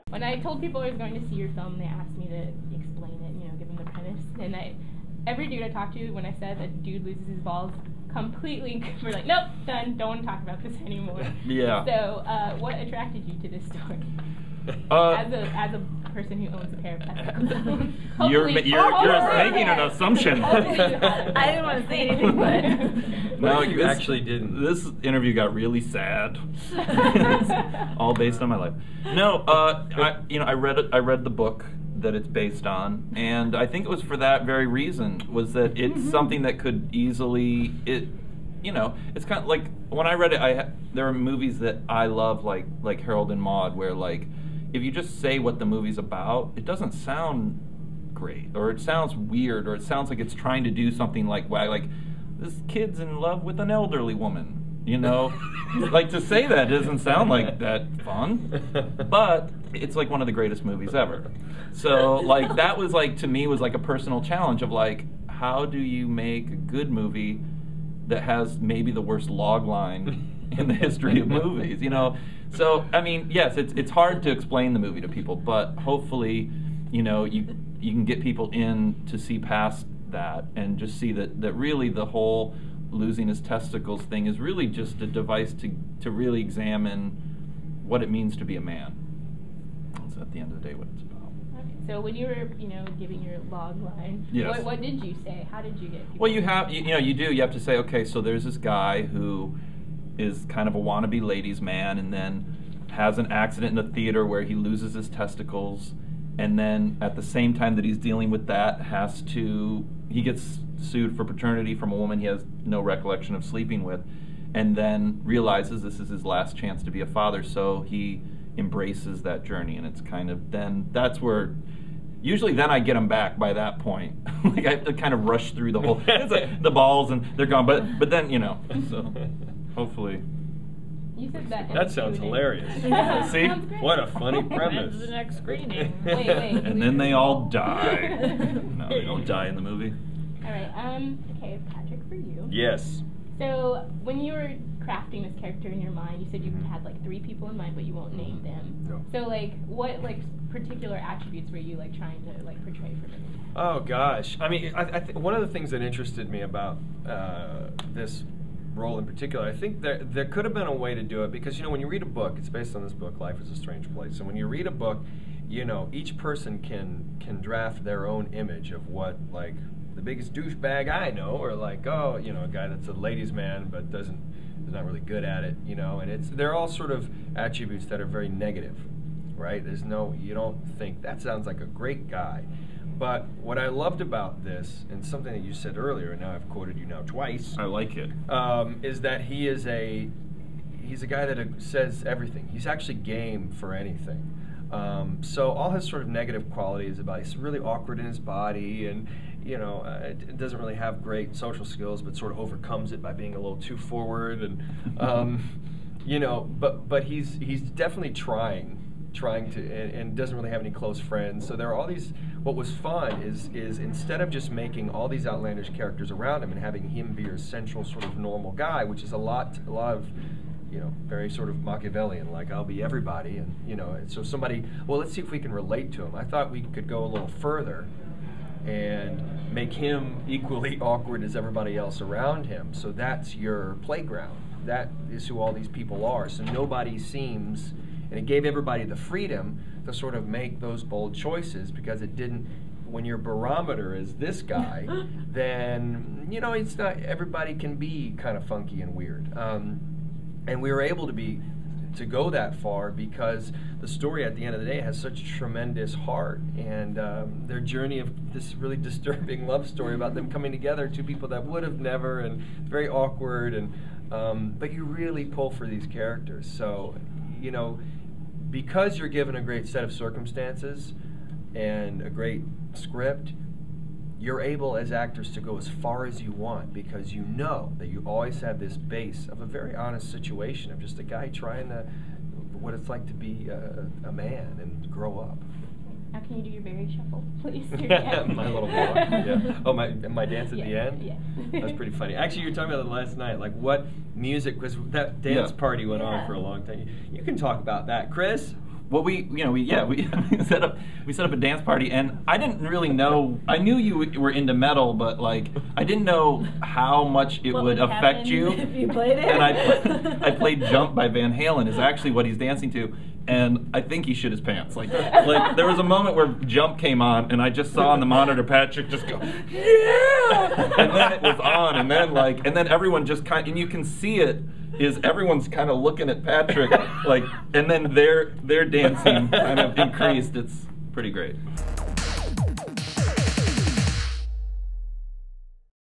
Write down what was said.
When I told people I was going to see your film, they asked me to explain it, give them the premise. And every dude I talked to, when I said that dude loses his balls, completely were like, nope, done, don't want to talk about this anymore. Yeah. So, what attracted you to this story? As a person who owns a pair of testicles. You're making an assumption. I didn't want to say anything, but no, you actually didn't. This interview got really sad. All based on my life. No, I read the book that it's based on, and I think it was for that very reason, was that it's something that could easily it's kind of like when I read it. There are movies that I love, like Harold and Maude, where if you just say what the movie's about, it doesn't sound great, or it sounds weird, or it sounds like it's trying to do something like this kid's in love with an elderly woman. Like, to say that doesn't sound like that fun, but it's like one of the greatest movies ever. So that was to me was a personal challenge of how do you make a good movie that has maybe the worst log line in the history of movies, So, I mean, yes, it's hard to explain the movie to people, but hopefully, you can get people in to see past that and just see that really the whole losing his testicles thing is really just a device to really examine what it means to be a man. That's at the end of the day what it's about. Okay, so when you were, giving your log line, yes. what did you say? How did you get people? Well, you have to say, okay, so there's this guy who is kind of a wannabe ladies' man, and then has an accident in the theater where he loses his testicles, and then at the same time that he's dealing with that, he gets sued for paternity from a woman he has no recollection of sleeping with, and then realizes this is his last chance to be a father, so he embraces that journey, and it's kind of that's where usually then I get them back by that point. I have to kind of rush through the whole the balls and they're gone, but then so hopefully. You said that. That sounds hilarious. Yeah, see? What a funny premise. When's the next screening? Wait. And then they all die. No, they don't die in the movie. All right. Okay, Patrick, for you. Yes. So when you were crafting this character in your mind, you said you had 3 people in mind, but you won't name them. No. So what particular attributes were you trying to portray for them? Oh gosh, I mean, one of the things that interested me about this role in particular, I think there could have been a way to do it, because when you read a book, it's based on this book, Life is a Strange Place, and when you read a book, each person can draft their own image of what the biggest douchebag I know, or a guy that's a ladies' man but is not really good at it, and they're all sort of attributes that are very negative, right? You don't think that sounds like a great guy. But what I loved about this, and something that you said earlier, and now I've quoted you now twice. I like it. Is that he's a guy that says everything. He's actually game for anything. So all his sort of negative qualities about he's really awkward in his body, and doesn't really have great social skills, but sort of overcomes it by being a little too forward, and but he's definitely trying to, and doesn't really have any close friends. So there are all these. What was fun is instead of just making all these outlandish characters around him and having him be your central sort of normal guy, which is a lot of very sort of Machiavellian, I'll be everybody, and so somebody, well, let's see if we can relate to him. I thought we could go a little further and make him equally awkward as everybody else around him. So that's your playground. That is who all these people are. So nobody seems, and it gave everybody the freedom to sort of make those bold choices, because it didn't, when your barometer is this guy, then, it's not, everybody can be kind of funky and weird. And we were able to go that far because the story at the end of the day has such tremendous heart, and their journey of this really disturbing love story about them coming together, 2 people that would have never, and very awkward, and but you really pull for these characters. So, because you're given a great set of circumstances and a great script, you're able as actors to go as far as you want, because you know that you always have this base of a very honest situation of just a guy trying to, what it's like to be a man and grow up. Now can you do your berry shuffle, please? My little walk. Yeah. Oh, my dance at the end? Yeah. That's pretty funny. Actually, you were talking about it last night. Like, what music, because that dance party went on for a long time. You can talk about that. Chris? Well, we set up a dance party, and I didn't really know. I knew you were into metal, but like I didn't know how much it would affect you. If you played it. And I played "Jump" by Van Halen is actually what he's dancing to, and I think he shit his pants. Like there was a moment where "Jump" came on, and I just saw on the monitor Patrick just go, yeah, and then it was on, and then everyone just and you can see it. Is everyone's kind of looking at Patrick like, and then their dancing kind of increased. It's pretty great.